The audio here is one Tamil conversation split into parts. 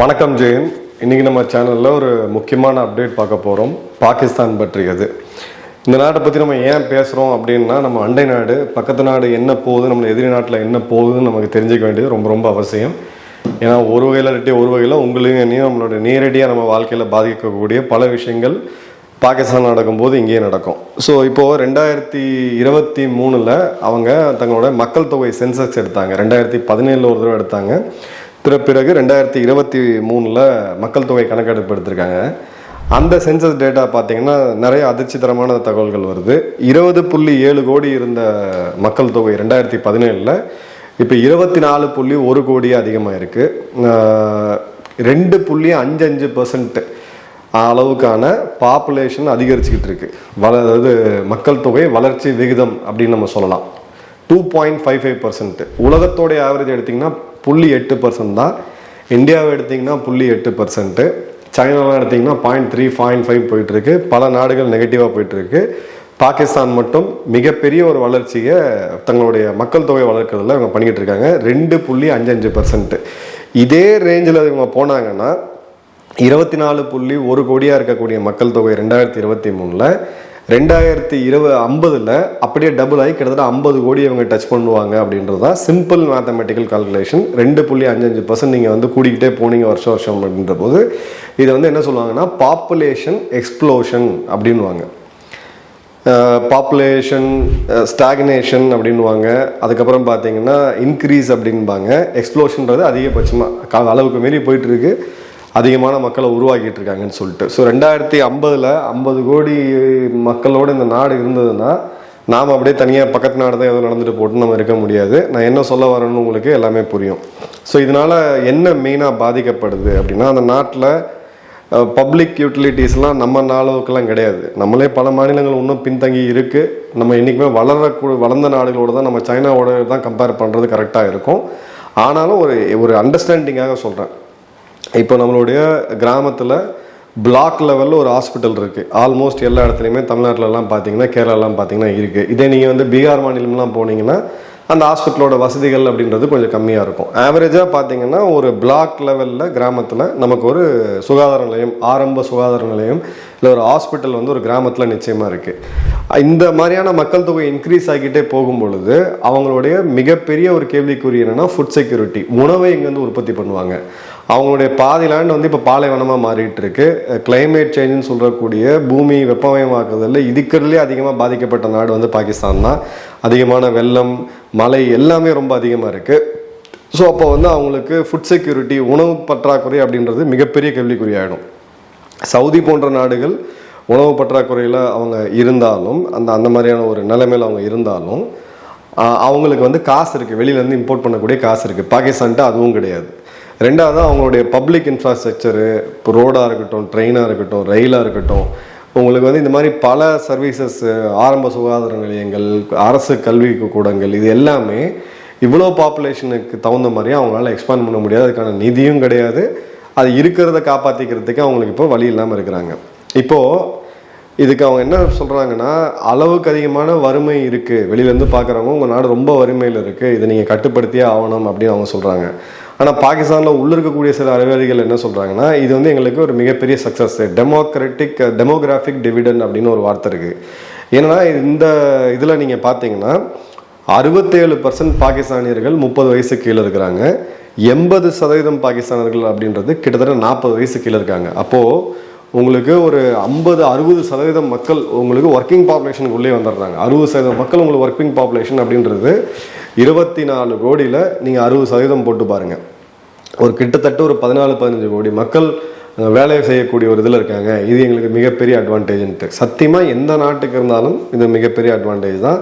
வணக்கம் ஜெயன். இன்றைக்கி நம்ம சேனலில் ஒரு முக்கியமான அப்டேட் பார்க்க போகிறோம். பாகிஸ்தான் பற்றியது. இந்த நாட்டை பற்றி நம்ம ஏன் பேசுகிறோம் அப்படின்னா, நம்ம அண்டை நாடு, பக்கத்து நாடு என்ன போகுது, நம்ம எதிரி நாட்டில் என்ன போகுதுன்னு நமக்கு தெரிஞ்சிக்க வேண்டியது ரொம்ப ரொம்ப அவசியம். ஏன்னா ஒரு வகையில் இல்லாட்டி ஒரு வகையில் உங்களையும் என்னையும் நம்மளோட நேரடியாக நம்ம வாழ்க்கையில் பாதிக்கக்கூடிய பல விஷயங்கள் பாகிஸ்தான் நடக்கும்போது இங்கேயே நடக்கும். ஸோ இப்போது 2023 அவங்க தங்களோட மக்கள் தொகை சென்சஸ் எடுத்தாங்க. 2017 ஒரு தடவை எடுத்தாங்க. பிறகு 2023 மக்கள் தொகை கணக்கெடுப்பு எடுத்திருக்காங்க. அந்த சென்சஸ் டேட்டா பார்த்தீங்கன்னா நிறைய அதிர்ச்சிகரமான தகவல்கள் வருது. 20.7 கோடி இருந்த மக்கள் தொகை 2017 இப்போ 24.1 கோடியே அதிகமாக இருக்குது. 2.55% அளவுக்கான பாப்புலேஷன் அதிகரிச்சுக்கிட்டு இருக்கு. அதாவது மக்கள் தொகை வளர்ச்சி விகிதம் அப்படின்னு நம்ம சொல்லலாம். 2.55%. உலகத்தோடைய ஆவரேஜ் எடுத்திங்கன்னா 0.8% தான். இந்தியாவை எடுத்திங்கன்னா 0.8%. சைனாலாம் எடுத்திங்கன்னா 0.3, 0.5 போயிட்டுருக்கு. பல நாடுகள் நெகட்டிவாக போயிட்டுருக்கு. பாகிஸ்தான் மட்டும் மிகப்பெரிய ஒரு வளர்ச்சியை தங்களுடைய மக்கள் தொகை வளர்க்கறதுல இவங்க பண்ணிக்கிட்டு இருக்காங்க. 2.55%. இதே ரேஞ்சில் இவங்க போனாங்கன்னா 24.1 கோடியாக இருக்கக்கூடிய மக்கள் தொகை 2023 2050 அப்படியே டபுள் ஆகி கிட்டத்தட்ட 50 கோடி இவங்க டச் பண்ணுவாங்க அப்படின்றது தான் சிம்பிள் மேத்தமெட்டிக்கல் கால்குலேஷன். 2.55% நீங்கள் வந்து கூடிக்கிட்டே போனீங்க வருஷம் அப்படின்ற போது இதை வந்து என்ன சொல்லுவாங்கன்னா பாப்புலேஷன் எக்ஸ்ப்ளோஷன் அப்படின்வாங்க. பாப்புலேஷன் ஸ்டாக்னேஷன் அப்படின்வாங்க. அதுக்கப்புறம் பார்த்தீங்கன்னா இன்க்ரீஸ் அப்படின்பாங்க. எக்ஸ்ப்ளோஷன்றது அதிகபட்சமாக அளவுக்கு மீறி போயிட்டுருக்கு, அதிகமான மக்களை உருவாக்கிட்டு இருக்காங்கன்னு சொல்லிட்டு. ஸோ 2050 50 கோடி மக்களோடு இந்த நாடு இருந்ததுன்னா நாம் அப்படியே தனியாக பக்கத்து நாடு தான் எதுவும் நடந்துட்டு போட்டு நம்ம இருக்க முடியாது. நான் என்ன சொல்ல வரேன்னு உங்களுக்கு எல்லாமே புரியும். ஸோ இதனால் என்ன மெயினாக பாதிக்கப்படுது அப்படின்னா, அந்த நாட்டில் பப்ளிக் யூட்டிலிட்டிஸ்லாம் நம்ம அளவுக்குலாம் கிடையாது. நம்மளே பல மாநிலங்கள் இன்னும் பின்தங்கி இருக்குது. நம்ம என்றைக்குமே வளர்ந்த நாடுகளோடு தான், நம்ம சைனாவோட தான் கம்பேர் பண்ணுறது கரெக்டாக இருக்கும். ஆனாலும் ஒரு அண்டர்ஸ்டாண்டிங்காக சொல்கிறேன். இப்போ நம்மளுடைய கிராமத்தில் பிளாக் லெவலில் ஒரு ஹாஸ்பிட்டல் இருக்குது. ஆல்மோஸ்ட் எல்லா இடத்துலையுமே தமிழ்நாட்டிலலாம் பார்த்தீங்கன்னா, கேரளாலாம் பார்த்தீங்கன்னா இருக்குது. இதே நீங்கள் வந்து பீகார் மாநிலம்லாம் போனீங்கன்னா அந்த ஹாஸ்பிட்டலோட வசதிகள் அப்படின்றது கொஞ்சம் கம்மியாக இருக்கும். ஆவரேஜாக பார்த்தீங்கன்னா ஒரு பிளாக் லெவலில் கிராமத்தில் நமக்கு ஒரு சுகாதார நிலையம், ஆரம்ப சுகாதார நிலையம் இல்லை ஒரு ஹாஸ்பிட்டல் வந்து ஒரு கிராமத்தில் நிச்சயமாக இருக்குது. இந்த மாதிரியான மக்கள் தொகை இன்க்ரீஸ் ஆகிக்கிட்டே போகும் பொழுது அவங்களுடைய மிகப்பெரிய ஒரு கேள்விக்குறி என்னென்னா ஃபுட் செக்யூரிட்டி. உணவை இங்கேருந்து உற்பத்தி பண்ணுவாங்க. அவங்களுடைய பாதி லேண்ட் வந்து இப்போ பாலைவனமாக மாறிட்டு இருக்கு. கிளைமேட் சேஞ்சுன்னு சொல்லக்கூடிய பூமி வெப்பமயமாக்குதலில் இருக்கிறதுலே அதிகமாக பாதிக்கப்பட்ட நாடு வந்து பாகிஸ்தான் தான். அதிகமான வெள்ளம், மழை எல்லாமே ரொம்ப அதிகமாக இருக்குது. ஸோ அப்போ வந்து அவங்களுக்கு ஃபுட் செக்யூரிட்டி, உணவு பற்றாக்குறை அப்படின்றது மிகப்பெரிய கேள்விக்குறியாயிடும். சவுதி போன்ற நாடுகள் உணவு பற்றாக்குறையில் அவங்க இருந்தாலும், அந்த மாதிரியான ஒரு நிலைமையில் அவங்க இருந்தாலும் அவங்களுக்கு வந்து காசு இருக்குது, வெளியிலேருந்து இம்போர்ட் பண்ணக்கூடிய காசு இருக்குது. பாகிஸ்தான்ட்டு அதுவும் கிடையாது. ரெண்டாவது அவங்களுடைய பப்ளிக் இன்ஃப்ராஸ்ட்ரக்சரு, இப்போ ரோடாக இருக்கட்டும், ட்ரெயினாக இருக்கட்டும், ரயிலாக இருக்கட்டும், உங்களுக்கு வந்து இந்த மாதிரி பல சர்வீசஸ், ஆரம்ப சுகாதார நிலையங்கள், அரசு கல்வி கூடங்கள், இது எல்லாமே இவ்வளோ பாப்புலேஷனுக்கு தகுந்த மாதிரியும் அவங்களால எக்ஸ்பாண்ட் பண்ண முடியாது. அதுக்கான நிதியும் கிடையாது. அது இருக்கிறத காப்பாற்றிக்கிறதுக்கு அவங்களுக்கு இப்போ வழி இல்லாமல் இருக்கிறாங்க. இப்போது இதுக்கு அவங்க என்ன சொல்கிறாங்கன்னா, அளவுக்கு அதிகமான வறுமை இருக்குது, வெளியிலேருந்து பார்க்குறவங்க உங்கள் நாடு ரொம்ப வறுமையில் இருக்குது, இதை நீங்கள் கட்டுப்படுத்தியே ஆகணும் அப்படின்னு அவங்க சொல்கிறாங்க. ஆனால் பாகிஸ்தானில் உள்ள இருக்கக்கூடிய சில அறிவாளிகள் என்ன சொல்கிறாங்கன்னா, இது வந்து எங்களுக்கு ஒரு மிகப்பெரிய சக்ஸஸ், டெமோகிராஃபிக் டிவிடெண்ட் அப்படின்னு ஒரு வார்த்தை இருக்குது. ஏன்னா இந்த இதில் நீங்கள் பார்த்தீங்கன்னா 67% பாகிஸ்தானியர்கள் 30 வயசு கீழே இருக்கிறாங்க. 80% பாகிஸ்தானியர்கள் அப்படின்றது கிட்டத்தட்ட 40 வயசு கீழே இருக்காங்க. அப்போது உங்களுக்கு ஒரு 50-60% மக்கள் உங்களுக்கு ஒர்க்கிங் பாப்புலேஷனுக்கு உள்ளே வந்துடுறாங்க. 60% மக்கள் உங்களுக்கு ஒர்க்கிங் பாப்புலேஷன் அப்படின்றது 24 கோடியில் நீங்கள் 60% போட்டு பாருங்கள். ஒரு கிட்டத்தட்ட ஒரு 14-15 கோடி மக்கள் வேலை செய்யக்கூடிய ஒரு இதில் இருக்காங்க. இது எங்களுக்கு மிகப்பெரிய அட்வான்டேஜ்ன்ட்டு சத்தியமாக எந்த நாட்டுக்கு இருந்தாலும் இது மிகப்பெரிய அட்வான்டேஜ் தான்.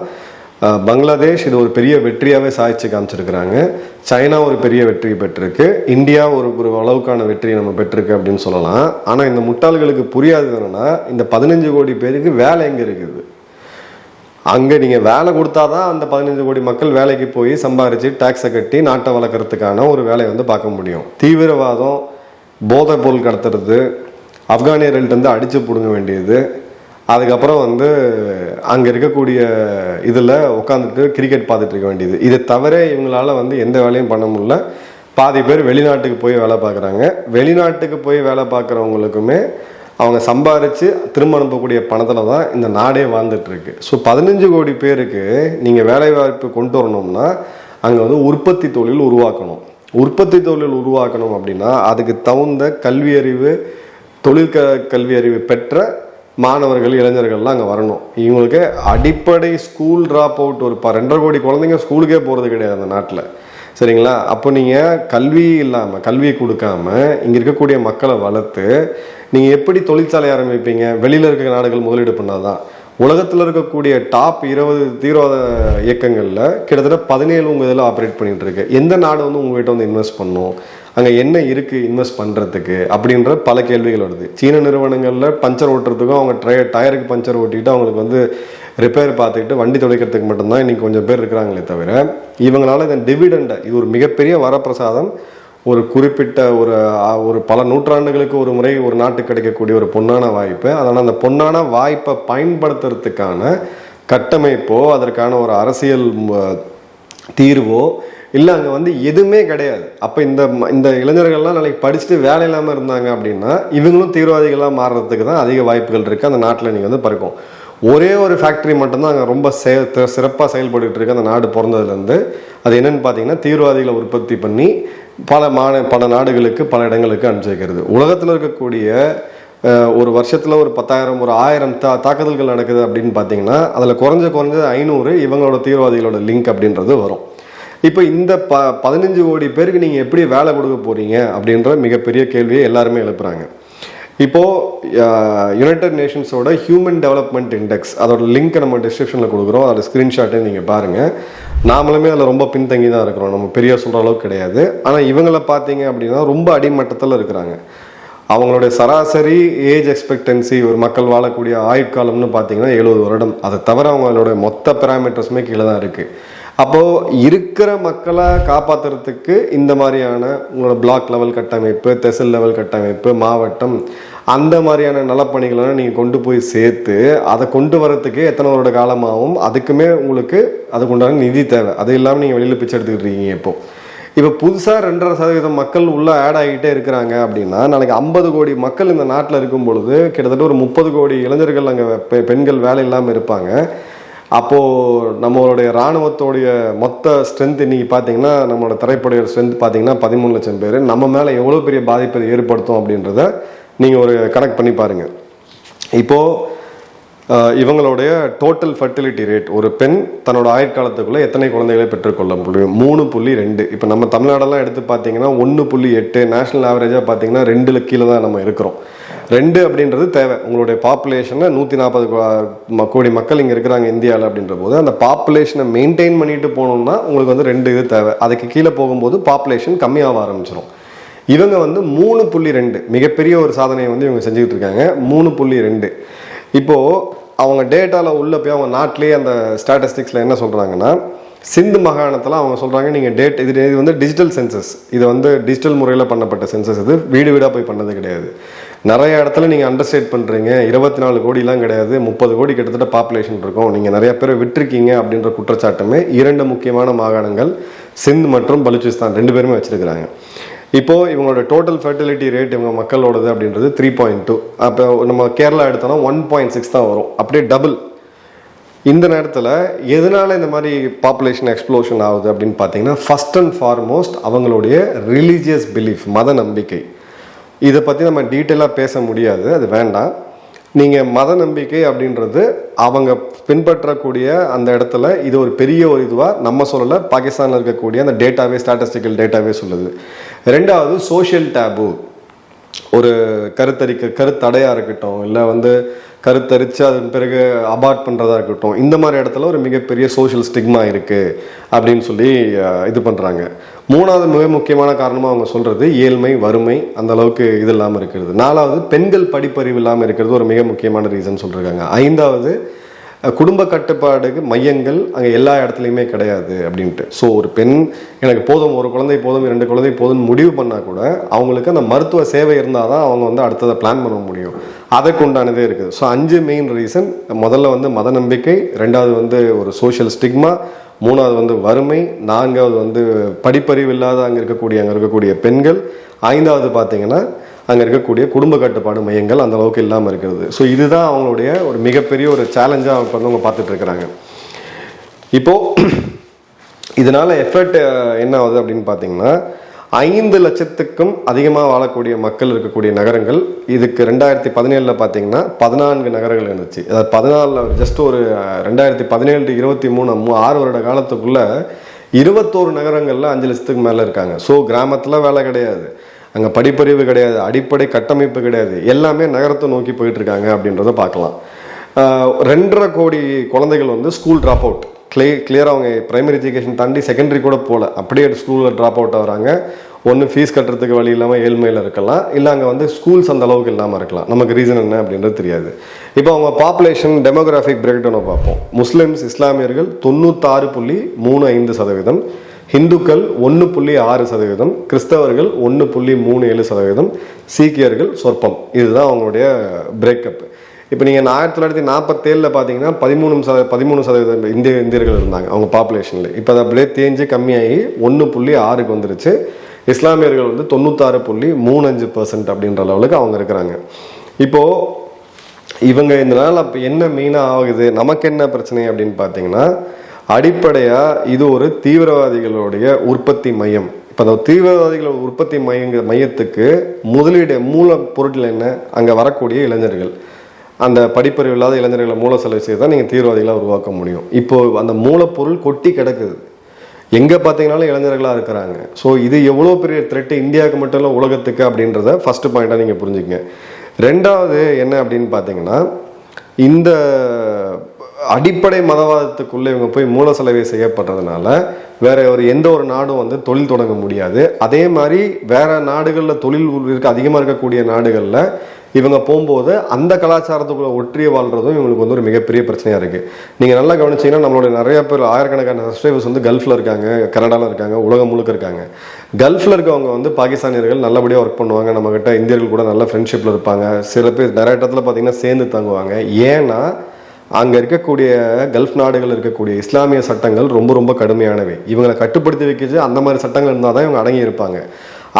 பங்களாதேஷ் இது ஒரு பெரிய வெற்றியாகவே சாதிச்சு காமிச்சிருக்கிறாங்க. சைனா ஒரு பெரிய வெற்றி பெற்றிருக்கு. இந்தியா ஒரு அளவுக்கான வெற்றியை நம்ம பெற்றிருக்கு அப்படின்னு சொல்லலாம். ஆனால் இந்த முட்டாள்களுக்கு புரியாது என்னன்னா, இந்த 15 கோடி பேருக்கு வேலை எங்கே இருக்குது? அங்கே நீங்கள் வேலை கொடுத்தா தான் அந்த 15 கோடி மக்கள் வேலைக்கு போய் சம்பாரித்து டேக்ஸை கட்டி நாட்டை வளர்க்குறதுக்கான ஒரு வேலையை வந்து பார்க்க முடியும். தீவிரவாதம், போதைப் பொருள் கடத்துறது, ஆப்கானியர்கள்ட்டேருந்து அடித்து பிடுங்க வேண்டியது, அதுக்கப்புறம் வந்து அங்கே இருக்கக்கூடிய இதில் உட்காந்துட்டு கிரிக்கெட் பார்த்துட்டு இருக்க வேண்டியது. இதை தவிர இவங்களால வந்து எந்த வேலையும் பண்ண முடியல. பாதி பேர் வெளிநாட்டுக்கு போய் வேலை பார்க்குறாங்க. வெளிநாட்டுக்கு போய் வேலை பார்க்குறவங்களுக்குமே அவங்க சம்பாரித்து திரும்ப அனுப்பக்கூடிய பணத்தில் தான் இந்த நாடே வாழ்ந்துட்டுருக்கு. ஸோ 15 கோடி பேருக்கு நீங்கள் வேலைவாய்ப்பு கொண்டு வரணும்னா அங்கே வந்து உற்பத்தி தொழில் உருவாக்கணும். உற்பத்தி தொழில் உருவாக்கணும் அப்படின்னா அதுக்கு தகுந்த கல்வி அறிவு, கல்வி அறிவு பெற்ற மாணவர்கள், இளைஞர்கள்லாம் அங்கே வரணும். இவங்களுக்கு அடிப்படை ஸ்கூல் ட்ராப் அவுட் ஒரு 2.5 கோடி குழந்தைங்க ஸ்கூலுக்கே போகிறது கிடையாது அந்த நாட்டில். சரிங்களா? அப்போ நீங்கள் கல்வி இல்லாமல், கல்வியை கொடுக்காம இங்கே இருக்கக்கூடிய மக்களை வளர்த்து நீங்கள் எப்படி தொழிற்சாலை ஆரம்பிப்பீங்க? வெளியில் இருக்கிற நாடுகள் முதலீடு பண்ணாதான். உலகத்தில் இருக்கக்கூடிய டாப் 20 தீவிரவாத இயக்கங்களில் கிட்டத்தட்ட 17 உங்கள் இதில் ஆப்ரேட் பண்ணிகிட்டு இருக்கு. எந்த நாடு வந்து உங்கள்கிட்ட வந்து இன்வெஸ்ட் பண்ணும்? அங்கே என்ன இருக்குது இன்வெஸ்ட் பண்ணுறதுக்கு அப்படின்ற பல கேள்விகள் வருது. சீன நிறுவனங்களில் பஞ்சர் ஓட்டுறதுக்கும் அவங்க டயருக்கு பஞ்சர் ஓட்டிக்கிட்டு அவங்களுக்கு வந்து ரிப்பேர் பார்த்துக்கிட்டு வண்டி துடைக்கிறதுக்கு மட்டும்தான் இன்றைக்கி கொஞ்சம் பேர் இருக்கிறாங்களே தவிர இவங்களால இந்த டிவிடெண்டை, இது ஒரு மிகப்பெரிய வரப்பிரசாதம், ஒரு குறிப்பிட்ட ஒரு பல நூற்றாண்டுகளுக்கு ஒரு முறை ஒரு நாட்டுக்கு கிடைக்கக்கூடிய ஒரு பொன்னான வாய்ப்பு. அதனால் அந்த பொன்னான வாய்ப்பை பயன்படுத்துறதுக்கான கட்டமைப்போ அதற்கான ஒரு அரசியல் தீர்வோ இல்லை அங்கே வந்து எதுவுமே கிடையாது. அப்போ இந்த இளைஞர்கள்லாம் நாளைக்கு படிச்சுட்டு வேலை இல்லாமல் இருந்தாங்க அப்படின்னா இவங்களும் தீவிரவாதிகளாக மாறுறதுக்கு தான் அதிக வாய்ப்புகள் இருக்குது. அந்த நாட்டில் நீங்கள் வந்து பறக்கும். ஒரே ஒரு ஃபேக்ட்ரி மட்டும்தான் அங்கே ரொம்ப சிறப்பாக செயல்பட்டு இருக்கு அந்த நாடு பிறந்ததுலேருந்து. அது என்னென்னு பார்த்தீங்கன்னா தீவிரவாதிகளை உற்பத்தி பண்ணி பல நாடுகளுக்கு, பல இடங்களுக்கு அனுப்பிச்சு வைக்கிறது. உலகத்தில் இருக்கக்கூடிய ஒரு வருஷத்தில் ஒரு 10,000 ஒரு 1000 தாக்குதல்கள் நடக்குது அப்படின்னு பார்த்தீங்கன்னா அதில் குறைஞ்ச 500 இவங்களோட தீவிரவாதிகளோட லிங்க் அப்படின்றது வரும். இப்போ இந்த 15 கோடி பேருக்கு நீங்கள் எப்படி வேலை கொடுக்க போகிறீங்க அப்படின்ற மிகப்பெரிய கேள்வியை எல்லாருமே எழுப்புறாங்க. இப்போது யுனைடெட் நேஷன்ஸோட ஹியூமன் டெவலப்மெண்ட் இண்டெக்ஸ் அதோட லிங்க்கை நம்ம டிஸ்கிரிப்ஷனில் கொடுக்குறோம். அதோட ஸ்க்ரீன்ஷாட்டை நீங்கள் பாருங்கள். நாமளுமே அதில் ரொம்ப பின்தங்கி தான் இருக்கிறோம், நம்ம பெரிய சொல்கிற அளவுக்கு கிடையாது. ஆனால் இவங்களை பார்த்தீங்க அப்படின்னா ரொம்ப அடிமட்டத்தில் இருக்கிறாங்க. அவங்களுடைய சராசரி ஏஜ் எக்ஸ்பெக்டன்சி, ஒரு மக்கள் வாழக்கூடிய ஆயுட்காலம்னு பார்த்தீங்கன்னா 70 வருடம். அதை தவிர அவங்களுடைய மொத்த பேராமீட்டர்ஸுமே கீழே தான் இருக்குது. அப்போது இருக்கிற மக்களை காப்பாற்றுறதுக்கு இந்த மாதிரியான உங்களோட பிளாக் லெவல் கட்டமைப்பு, தெசல் லெவல் கட்டமைப்பு, மாவட்டம், அந்த மாதிரியான நலப்பணிகளெல்லாம் நீங்கள் கொண்டு போய் சேர்த்து அதை கொண்டு வரத்துக்கு எத்தனை வருட காலமாகவும் அதுக்குமே உங்களுக்கு அதுக்குண்டான நிதி தேவை. அது இல்லாமல் நீங்கள் வெளியில் பிச்சை எடுத்துக்கிட்டு இருக்கீங்க. இப்போ புதுசாக 2.5% மக்கள் உள்ளே ஆட் ஆகிட்டே இருக்கிறாங்க அப்படின்னா நாளைக்கு 50 கோடி மக்கள் இந்த நாட்டில் இருக்கும் பொழுது கிட்டத்தட்ட ஒரு 30 கோடி இளைஞர்கள் அங்கே பெண்கள் வேலை இல்லாமல் இருப்பாங்க. அப்போது நம்மளுடைய இராணுவத்தோடைய மொத்த ஸ்ட்ரென்த் இன்றைக்கி பார்த்தீங்கன்னா நம்மளோட தரைப்படையோட ஸ்ட்ரென்த் பார்த்தீங்கன்னா 13 லட்சம் பேர். நம்ம மேலே எவ்வளோ பெரிய பாதிப்பை ஏற்படுத்தும் அப்படின்றத நீங்கள் ஒரு கனெக்ட் பண்ணி பாருங்கள். இப்போது இவங்களுடைய டோட்டல் ஃபர்டிலிட்டி ரேட், ஒரு பெண் தன்னோட ஆயுட்காலத்துக்குள்ளே எத்தனை குழந்தைகளை பெற்றுக்கொள்ள முடியும்? 3.2. இப்போ நம்ம தமிழ்நாடெல்லாம் எடுத்து பார்த்தீங்கன்னா 1.8, நேஷனல் ஆவரேஜாக பார்த்தீங்கன்னா 2 கீழே தான் நம்ம இருக்கிறோம். 2 அப்படின்றது தேவை. உங்களுடைய பாப்புலேஷனை 140 கோடி மக்கள் இங்கே இருக்கிறாங்க இந்தியாவில் அப்படின்ற போது அந்த பாப்புலேஷனை மெயின்டைன் பண்ணிட்டு போகணும்னா உங்களுக்கு வந்து 2 இது தேவை. அதுக்கு கீழே போகும்போது பாப்புலேஷன் கம்மியாக ஆரம்பிச்சிடும். இவங்க வந்து 3.2 மிகப்பெரிய ஒரு சாதனையை வந்து இவங்க செஞ்சுக்கிட்டு இருக்காங்க. 3.2. இப்போது அவங்க டேட்டாவில் உள்ள போய் அவங்க நாட்டிலேயே அந்த ஸ்டாட்டிஸ்டிக்ஸில் என்ன சொல்கிறாங்கன்னா சிந்து மாகாணத்தில் அவங்க சொல்கிறாங்க நீங்கள் இது வந்து டிஜிட்டல் சென்சஸ், இது வந்து டிஜிட்டல் முறையில் பண்ணப்பட்ட சென்சஸ், இது வீடு வீடாக போய் பண்ணது கிடையாது. நிறைய இடத்துல நீங்கள் அண்டர்ஸ்டேட் பண்ணுறீங்க. 24 கோடிலாம் கிடையாது, 30 கோடி கிட்டத்தட்ட பாப்புலேஷன் இருக்கும், நீங்கள் நிறைய பேரை விட்டுருக்கீங்க அப்படின்ற குற்றச்சாட்டுமே 2 முக்கியமான மாகாணங்கள் சிந்து மற்றும் பலுச்சிஸ்தான் 2 பேருமே வச்சுருக்கிறாங்க. இப்போது இவங்களோட டோட்டல் ஃபர்டிலிட்டி ரேட் இவங்க மக்களோடது அப்படின்றது 3.2. அப்போ நம்ம கேரளா எடுத்தோம்னா 1.6 தான் வரும், அப்படியே டபுள். இந்த நேரத்தில் எதனால் இந்த மாதிரி பாப்புலேஷன் எக்ஸ்ப்ளோஷன் ஆகுது அப்படின்னு பார்த்தீங்கன்னா ஃபர்ஸ்ட் அண்ட் ஃபார்மோஸ்ட் அவங்களுடைய ரிலீஜியஸ் பிலீஃப், மத நம்பிக்கை. இதை பற்றி நம்ம டீட்டெயிலாக பேச முடியாது, அது வேண்டாம். நீங்கள் மத நம்பிக்கை அப்படின்றது அவங்க பின்பற்றக்கூடிய அந்த இடத்துல இது ஒரு பெரிய ஒரு இதுவாக நம்ம சொல்லலை, பாகிஸ்தானில் இருக்கக்கூடிய அந்த டேட்டாவே, ஸ்டாட்டிஸ்டிக்கல் டேட்டாவே சொல்லுது. 2வது சோஷியல் டேபு, ஒரு கருத்தடையாக இருக்கட்டும், இல்லை வந்து கருத்தரித்து அதன் பிறகு அபார்ட் பண்ணுறதா இருக்கட்டும், இந்த மாதிரி இடத்துல ஒரு மிகப்பெரிய சோஷியல் ஸ்டிக்மா இருக்குது அப்படின்னு சொல்லி இது பண்ணுறாங்க. 3வது மிக முக்கியமான காரணமாக அவங்க சொல்கிறது ஏழ்மை, வறுமை, அந்த அளவுக்கு இது இல்லாமல் இருக்கிறது. 4வது பெண்கள் படிப்பறிவு இல்லாமல் இருக்கிறது ஒரு மிக முக்கியமான ரீசன் சொல்லியிருக்காங்க. 5வது குடும்ப கட்டுப்பாடுக்கு மையங்கள் அங்கே எல்லா இடத்துலையுமே கிடையாது அப்படின்ட்டு. ஸோ ஒரு பெண் எனக்கு போதும், ஒரு குழந்தை போதும், 2 குழந்தை போதும்னு முடிவு பண்ணால் கூட அவங்களுக்கு அந்த மருத்துவ சேவை இருந்தால் தான் அவங்க வந்து அடுத்ததை பிளான் பண்ண முடியும். அதுக்கு உண்டானதே இருக்குது. So 5 main reason. முதல்ல வந்து மத நம்பிக்கை, 2வது வந்து ஒரு சோஷியல் ஸ்டிக்மா, 3வது வந்து வறுமை, 4வது வந்து படிப்பறிவு இல்லாத அங்கே இருக்கக்கூடிய பெண்கள், 5வது பார்த்தீங்கன்னா அங்கே இருக்கக்கூடிய குடும்ப கட்டுப்பாடு மையங்கள் அந்த அளவுக்கு இல்லாமல் இருக்கிறது. ஸோ இதுதான் அவங்களுடைய ஒரு மிகப்பெரிய ஒரு சேலஞ்சாக அவங்க பார்த்துட்டு இருக்கிறாங்க. இப்போது இதனால் எஃபெக்ட் என்ன ஆகுது அப்படின்னு பார்த்தீங்கன்னா 5 லட்சத்துக்கும் அதிகமாக வாழக்கூடிய மக்கள் இருக்கக்கூடிய நகரங்கள், இதுக்கு 2017 பார்த்தீங்கன்னா 14 நகரங்கள் இருந்துச்சு. அதாவது 14 ஜஸ்ட் ஒரு 2017 to 23 6 வருட காலத்துக்குள்ள 21 நகரங்களில் 5 லட்சத்துக்கு மேலே இருக்காங்க. ஸோ கிராமத்தில் வேலை கிடையாது, அங்கே படிப்பறிவு கிடையாது, அடிப்படை கட்டமைப்பு கிடையாது, எல்லாமே நகரத்தை நோக்கி போயிட்டு இருக்காங்க அப்படின்றத பார்க்கலாம். 2.5 கோடி குழந்தைகள் வந்து ஸ்கூல் ட்ராப் அவுட், கிளியராக அவங்க பிரைமரி எஜுகேஷன் தாண்டி செகண்டரி கூட போகல, அப்படியே ஸ்கூலில் ட்ராப் அவுட் ஆகிறாங்க. ஒன்று ஃபீஸ் கட்டுறதுக்கு வழி இல்லாமல் ஏழ்மையில் இருக்கலாம், இல்லை அங்கே வந்து ஸ்கூல்ஸ் அந்த அளவுக்கு இல்லாமல் இருக்கலாம். நமக்கு ரீசன் என்ன அப்படின்றது தெரியாது. இப்போ அவங்க பாப்புலேஷன் டெமோகிராஃபிக் பிரேக் டவுனை பார்ப்போம். முஸ்லிம்ஸ் இஸ்லாமியர்கள் 96.35%, ஹிந்துக்கள் 1.6%, கிறிஸ்தவர்கள் 1.37%, சீக்கியர்கள் சொற்பம். இதுதான் அவங்களுடைய பிரேக்கப். இப்போ நீங்கள் 1947 பார்த்தீங்கன்னா 13% இந்தியர்கள் இருந்தாங்க அவங்க பாப்புலேஷனில். இப்போ அது அப்படியே தேஞ்சு கம்மியாகி 1.6க்கு வந்துருச்சு. இஸ்லாமியர்கள் வந்து 96.35% அப்படின்ற லெவலுக்கு அவங்க இருக்கிறாங்க. இப்போது இவங்க இந்த நாள் அப்போ என்ன மெயினாக ஆகுது, நமக்கு என்ன பிரச்சனை அப்படின்னு பார்த்தீங்கன்னா, அடிப்படையாக இது ஒரு தீவிரவாதிகளுடைய உற்பத்தி மையம். இப்போ அந்த தீவிரவாதிகளோட உற்பத்தி மையத்துக்கு முதலீடு மூலப்பொருட்கள் என்ன, அங்கே வரக்கூடிய இளைஞர்கள், அந்த படிப்பறிவு இல்லாத இளைஞர்களை மூல செலவு செய்து தான் நீங்கள் தீவிரவாதிகளாக உருவாக்க முடியும். இப்போது அந்த மூலப்பொருள் கொட்டி கிடக்குது, எங்கே பார்த்தீங்கன்னாலும் இளைஞர்களாக இருக்கிறாங்க. ஸோ இது எவ்வளோ பெரிய த்ரெட்டு இந்தியாவுக்கு மட்டும் இல்லை உலகத்துக்கு அப்படின்றத ஃபஸ்ட்டு பாயிண்ட்டாக நீங்கள் புரிஞ்சுக்கங்க. 2வது என்ன அப்படின்னு பார்த்தீங்கன்னா, இந்த அடிப்படை மதவாதத்துக்குள்ளே இவங்க போய் மூல செலவை செய்யப்படுறதுனால வேற எந்த ஒரு நாடும் வந்து தொழில் தொடங்க முடியாது. அதே மாதிரி வேற நாடுகளில் தொழில் அதிகமாக இருக்கக்கூடிய நாடுகளில் இவங்க போகும்போது அந்த கலாச்சாரத்துக்குள்ள ஒற்றிய வாழ்றதும் இவங்களுக்கு வந்து ஒரு மிகப்பெரிய பிரச்சனையாக இருக்குது. நீங்கள் நல்லா கவனிச்சிங்கன்னா நம்மளுடைய நிறைய பேர் ஆயிரக்கணக்கான சப்ஸ்கிரைபர்ஸ் வந்து கல்ஃபில் இருக்காங்க, கனடாவில் இருக்காங்க, உலகம் முழுக்க இருக்காங்க. கல்ஃபில் இருக்கவங்க வந்து பாகிஸ்தானியர்கள் நல்லபடியாக ஒர்க் பண்ணுவாங்க, நம்மக்கிட்ட இந்தியர்கள் கூட நல்ல ஃப்ரெண்ட்ஷிப்பில் இருப்பாங்க. சில பேர் நிறைய இடத்துல பார்த்தீங்கன்னா சேர்ந்து தங்குவாங்க. ஏன்னா அங்கே இருக்கக்கூடிய கல்ஃப் நாடுகள் இருக்கக்கூடிய இஸ்லாமிய சட்டங்கள் ரொம்ப ரொம்ப கடுமையானவை. இவங்களை கட்டுப்படுத்தி வைக்கிச்சு அந்த மாதிரி சட்டங்கள் இருந்தால் தான் இவங்க அடங்கி இருப்பாங்க.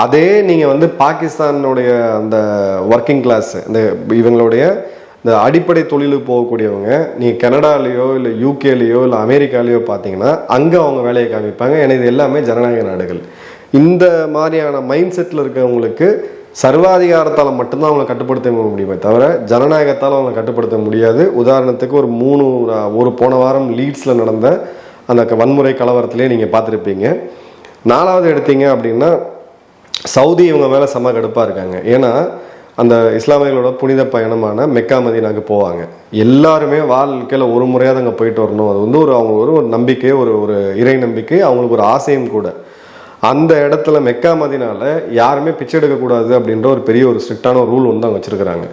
அதே நீங்கள் வந்து பாகிஸ்தானுடைய அந்த ஒர்க்கிங் கிளாஸ், இந்த இவங்களுடைய இந்த அடிப்படை தொழிலுக்கு போகக்கூடியவங்க, நீங்கள் கனடாலேயோ இல்லை யூகேலேயோ இல்லை அமெரிக்காலேயோ பார்த்தீங்கன்னா அங்கே அவங்க வேலையை காமிப்பாங்க. ஏன்னா இது எல்லாமே ஜனநாயக நாடுகள். இந்த மாதிரியான மைண்ட் செட்டில் இருக்கிறவங்களுக்கு சர்வாதிகாரத்தால் மட்டும்தான் அவங்களை கட்டுப்படுத்த முடியுமே தவிர ஜனநாயகத்தால் அவங்களை கட்டுப்படுத்த முடியாது. உதாரணத்துக்கு ஒரு போன வாரம் லீட்ஸில் நடந்த அந்த வன்முறை கலவரத்திலே நீங்கள் பார்த்துருப்பீங்க. 4வது எடுத்தீங்க அப்படின்னா சவுதி இவங்க மேலே செம்ம கடுப்பாக இருக்காங்க. ஏன்னா அந்த இஸ்லாமியர்களோட புனித பயணமான மெக்கா மதீனாக்கு போவாங்க. எல்லாருமே வாழ்க்கையில் ஒரு முறையாக அங்கே போயிட்டு வரணும். அது வந்து அவங்களுக்கு ஒரு நம்பிக்கை, ஒரு இறை நம்பிக்கை, அவங்களுக்கு ஒரு ஆசையும் கூட. அந்த இடத்துல மெக்கா மதீனால யாருமே பிச்சை எடுக்கக்கூடாது அப்படின்ற ஒரு பெரிய ஒரு ஸ்ட்ரிக்டான ஒரு ரூல் வந்து அவங்க வச்சுருக்கிறாங்க.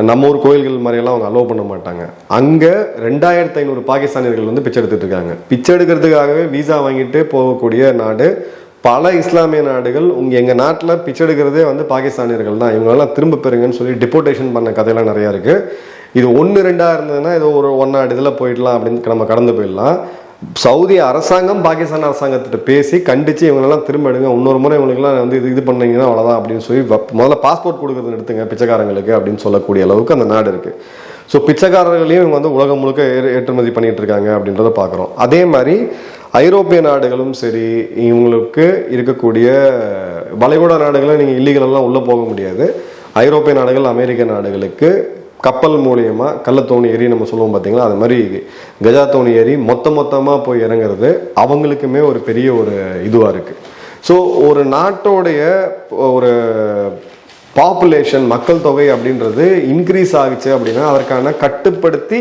நம்ம ஊர் கோயில்கள் மாதிரியெல்லாம் அவங்க அலோவ் பண்ண மாட்டாங்க. அங்கே 2500 பாகிஸ்தானியர்கள் வந்து பிச்சை எடுத்துகிட்டு இருக்காங்க. பிச்சை எடுக்கிறதுக்காகவே வீசா வாங்கிட்டு போகக்கூடிய நாடு பல இஸ்லாமிய நாடுகள். எங்கள் நாட்டில் பிச்சை எடுக்கிறதே வந்து பாகிஸ்தானியர்கள் தான், இவங்களெல்லாம் திரும்ப பெறுங்கன்னு சொல்லி டிபோர்டேஷன் பண்ண கதையெல்லாம் நிறையா இருக்குது. இது 1-2 இருந்ததுன்னா ஏதோ ஒரு ஒன்னாடு இதில் போயிடலாம் அப்படின்னு நம்ம கடந்து போயிடலாம். சவுதி அரசாங்கம் பாகிஸ்தான் அரசாங்கத்திட்ட பேசி கண்டித்து இவங்களெல்லாம் திரும்ப எடுங்க, இன்னொரு முறை இவங்களுக்குலாம் வந்து இது பண்ணீங்கன்னா அவ்வளோதான் அப்படின்னு சொல்லி முதல்ல பாஸ்போர்ட் கொடுக்குறது எடுத்துங்க பிச்சைக்காரங்களுக்கு அப்படின்னு சொல்லக்கூடிய அளவுக்கு அந்த நாடு இருக்குது. ஸோ பிச்சைக்காரர்களையும் இவங்க வந்து உலகம் முழுக்க ஏற்றுமதி பண்ணிகிட்டு இருக்காங்க அப்படின்றத பார்க்குறோம். அதே மாதிரி ஐரோப்பிய நாடுகளும் சரி, இவங்களுக்கு இருக்கக்கூடிய வளைகுடா நாடுகளை நீங்கள் இல்லீகலெல்லாம் உள்ளே போக முடியாது. ஐரோப்பிய நாடுகள் அமெரிக்க நாடுகளுக்கு கப்பல் மூலியமாக கள்ளத்தோணி ஏறி நம்ம சொல்லுவோம் பார்த்தீங்களா, அது மாதிரி கஜா தோணி ஏறி மொத்தமாக போய் இறங்குறது அவங்களுக்குமே ஒரு பெரிய ஒரு இதுவாக இருக்குது. ஸோ ஒரு நாட்டோடைய ஒரு பாப்புலேஷன் மக்கள் தொகை அப்படின்றது இன்க்ரீஸ் ஆகுச்சு அப்படின்னா அதற்கான கட்டுப்படுத்தி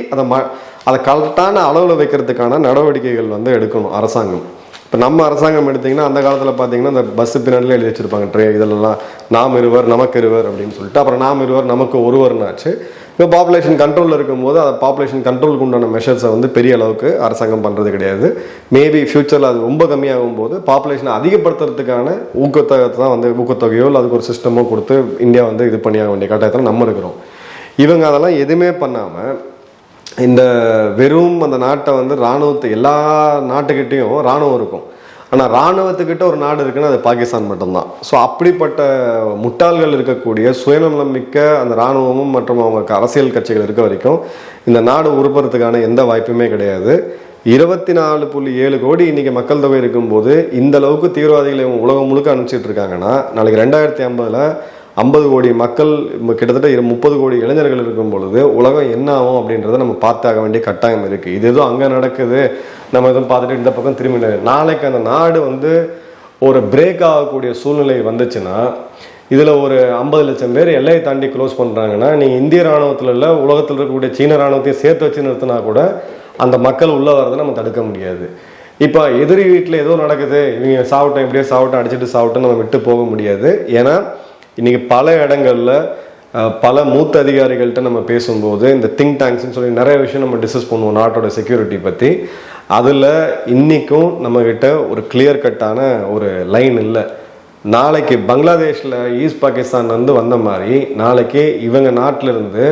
அதை கரெக்டான அளவில் வைக்கிறதுக்கான நடவடிக்கைகள் வந்து எடுக்கணும் அரசாங்கம். இப்போ நம்ம அரசாங்கம் எடுத்திங்கன்னா அந்த காலத்தில் பார்த்தீங்கன்னா அந்த பஸ்ஸு பின்னாடியில் எழுதி வச்சுருப்பாங்க இதெல்லாம் நாம் இருவர் நமக்கு இருவர் அப்படின்னு சொல்லிட்டு, அப்புறம் நாம் இருவர் நமக்கு ஒருவர்னாச்சு. இப்போ பாப்புலேஷன் கண்ட்ரோலில் இருக்கும்போது அந்த பாப்புலேஷன் கண்ட்ரோலுக்கு உண்டான மெஷர்ஸை வந்து பெரிய அளவுக்கு அரசாங்கம் பண்ணுறது கிடையாது. மேபி ஃப்யூச்சரில் அது ரொம்ப கம்மியாகும் போது பாப்புலேஷனை அதிகப்படுத்துறதுக்கான ஊக்கத்தொகை தான் வந்து ஊக்கத்தொகையோ இல்லை அதுக்கு ஒரு சிஸ்டமோ கொடுத்து இந்தியா வந்து இது பண்ணியாக வேண்டிய கட்டாயத்தில் நம்ம இருக்கிறோம். இவங்க அதெல்லாம் எதுவுமே பண்ணாமல் இந்த வெறும் அந்த நாட்டை வந்து இராணுவத்தை எல்லா நாட்டுக்கிட்டேயும் இராணுவம் இருக்கும், ஆனால் இராணுவத்துக்கிட்ட ஒரு நாடு இருக்குன்னா அது பாகிஸ்தான் மட்டும்தான். ஸோ அப்படிப்பட்ட முட்டாள்கள் இருக்கக்கூடிய சுயநலம் மிக்க அந்த இராணுவமும் மற்றும் அவங்க அரசியல் கட்சிகள் இருக்க வரைக்கும் இந்த நாடு உருப்புறதுக்கான எந்த வாய்ப்புமே கிடையாது. 24.7 கோடி இன்னைக்கு மக்கள் தொகை இருக்கும்போது இந்த அளவுக்கு தீவிரவாதிகளை உலகம் முழுக்க அனுப்பிச்சிட்டு இருக்காங்கன்னா, நாளைக்கு 2050 50 கோடி மக்கள், கிட்டத்தட்ட 30 கோடி இளைஞர்கள் இருக்கும் பொழுது உலகம் என்ன ஆகும் அப்படின்றத நம்ம பார்த்தாக வேண்டிய கட்டாயம் இருக்குது. இது எதுவும் அங்கே நடக்குது, நம்ம எதுவும் பார்த்துட்டு இந்த பக்கம் திரும்பி நாளைக்கு அந்த நாடு வந்து ஒரு பிரேக் ஆகக்கூடிய சூழ்நிலை வந்துச்சுன்னா, இதில் ஒரு 50 லட்சம் பேர் எல்லையை தாண்டி க்ளோஸ் பண்ணுறாங்கன்னா, நீங்கள் இந்திய இராணுவத்தில் இல்லை உலகத்தில் இருக்கக்கூடிய சீன இராணுவத்தையும் சேர்த்து வச்சு நிறுத்தினா கூட அந்த மக்கள் உள்ளே வரதை நம்ம தடுக்க முடியாது. இப்போ எதிரி வீட்டில் ஏதோ நடக்குது, இவங்க சாப்பிட்டோம் இப்படியே சாப்பிட்டோம் அடிச்சுட்டு சாப்பிட்டோம் நம்ம விட்டு போக முடியாது. ஏன்னா இன்றைக்கி பல இடங்களில் பல மூத்த அதிகாரிகள்கிட்ட நம்ம பேசும்போது இந்த திங்க் டேங்க்ஸ்ன்னு சொல்லி நிறைய விஷயம் நம்ம டிஸ்கஸ் பண்ணுவோம் நாட்டோட செக்யூரிட்டி பற்றி. அதில் இன்றைக்கும் நம்மக்கிட்ட ஒரு கிளியர் கட்டான ஒரு லைன் இல்லை. நாளைக்கு பங்களாதேஷில் ஈஸ்ட் பாகிஸ்தான் வந்த மாதிரி நாளைக்கு இவங்க நாட்டிலிருந்து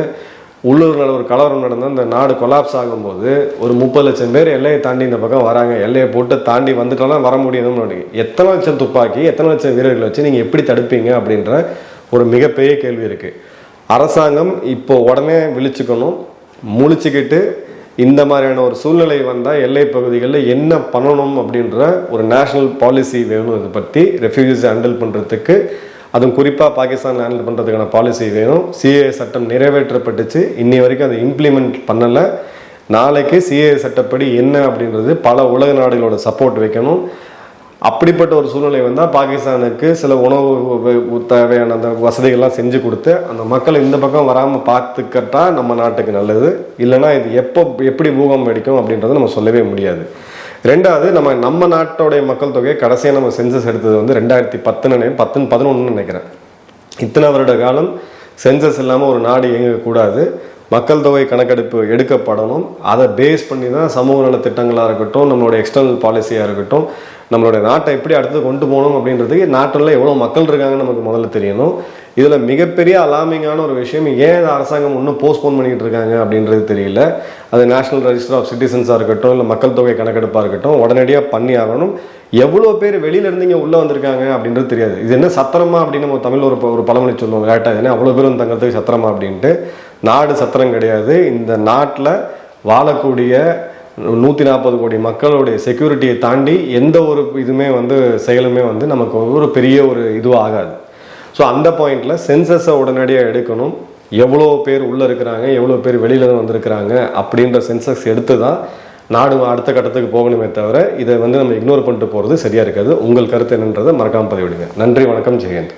உள்ளூர் ஒரு கலவரம் நடந்தால் இந்த நாடு கொலாப்ஸ் ஆகும்போது ஒரு 30 லட்சம் பேர் எல்லையை தாண்டி இந்த பக்கம் வராங்க, எல்லையை போட்டு தாண்டி வந்துட்டாலும் வர முடியுதுன்னு எத்தனை லட்சம் துப்பாக்கி எத்தனை லட்சம் வீரர்கள் வச்சு நீங்கள் எப்படி தடுப்பீங்க அப்படின்ற ஒரு மிகப்பெரிய கேள்வி இருக்குது. அரசாங்கம் இப்போ உடனே விழிச்சுக்கணும், முழிச்சுக்கிட்டு இந்த மாதிரியான ஒரு சூழ்நிலை வந்தால் எல்லை பகுதிகளில் என்ன பண்ணணும் அப்படின்ற ஒரு நேஷ்னல் பாலிசி வேணும். இதை பற்றி ரெஃப்யூஜிஸை ஹேண்டில் பண்ணுறதுக்கு, அதுவும் குறிப்பாக பாகிஸ்தான் ஹேண்டில் பண்ணுறதுக்கான பாலிசி வேணும். சிஏஏ சட்டம் நிறைவேற்றப்பட்டுச்சு, இன்னி வரைக்கும் அதை இம்ப்ளிமெண்ட் பண்ணலை. நாளைக்கு சிஏஏ சட்டப்படி என்ன அப்படின்றது பல உலக நாடுகளோட சப்போர்ட் வைக்கணும். அப்படிப்பட்ட ஒரு சூழ்நிலை வந்தால் பாகிஸ்தானுக்கு சில உணவு தேவையான அந்த வசதிகள்லாம் செஞ்சு கொடுத்து அந்த மக்கள் இந்த பக்கம் வராமல் பார்த்துக்கிட்டா நம்ம நாட்டுக்கு நல்லது. இல்லைனா இது எப்படி பூகம்பம் அடிக்கும் அப்படின்றத நம்ம சொல்லவே முடியாது. ரெண்டாவது, நம்ம நாட்டோடைய மக்கள் தொகையை கடைசியாக நம்ம சென்சஸ் எடுத்தது 2010-11 நினைக்கிறேன். இத்தனை வருட காலம் சென்சஸ் இல்லாமல் ஒரு நாடு இயங்கக்கூடாது. மக்கள் தொகை கணக்கெடுப்பு எடுக்கப்படணும். அதை பேஸ் பண்ணி தான் சமூக நல திட்டங்களாக இருக்கட்டும், நம்மளுடைய எக்ஸ்டர்னல் பாலிசியாக இருக்கட்டும், நம்மளுடைய நாட்டை எப்படி அடுத்து கொண்டு போகணும் அப்படின்றதுக்கு நாட்டில் எவ்வளோ மக்கள் இருக்காங்கன்னு நமக்கு முதல்ல தெரியணும். இதில் மிகப்பெரிய அலாமிங்கான ஒரு விஷயம், ஏன் இந்த அரசாங்கம் இன்னும் போஸ்ட்போன் பண்ணிக்கிட்டு இருக்காங்க அப்படின்றது தெரியல. அது நேஷனல் ரெஜிஸ்டர் ஆஃப் சிட்டிசன்ஸாக இருக்கட்டும், இல்லை மக்கள் தொகை கணக்கெடுப்பாக இருக்கட்டும், உடனடியாக பண்ணி ஆகணும். எவ்வளோ பேர் வெளியிலேருந்து இங்கே உள்ளே வந்திருக்காங்க அப்படின்றது தெரியாது. இது என்ன சத்திரமா அப்படின்னு நம்ம தமிழ் ஒரு பழமொழி சொல்லுவோம் லேட்டாக, ஏன்னா அவ்வளோ பேர் வந்து தங்கிறதுக்கு சத்திரமா அப்படின்ட்டு. நாடு சத்திரம் கிடையாது. இந்த நாட்டில் வாழக்கூடிய 140 கோடி மக்களுடைய செக்யூரிட்டியை தாண்டி எந்த ஒரு இதுவுமே செயலுமே நமக்கு ஒரு பெரிய ஒரு இதுவாக ஆகாது. ஸோ அந்த பாயிண்டில் சென்சஸை உடனடியாக எடுக்கணும். எவ்வளோ பேர் உள்ளே இருக்கிறாங்க, எவ்வளோ பேர் வெளியில் வந்திருக்கிறாங்க அப்படின்ற சென்சஸ் எடுத்து தான் நாடு அடுத்த கட்டத்துக்கு போகணுமே தவிர இதை நம்ம இக்னோர் பண்ணிட்டு போகிறது சரியாக இருக்காது. உங்கள் கருத்து என்னன்றதை மறக்காமல் பதிவிடுங்க. நன்றி, வணக்கம், ஜெயந்த்.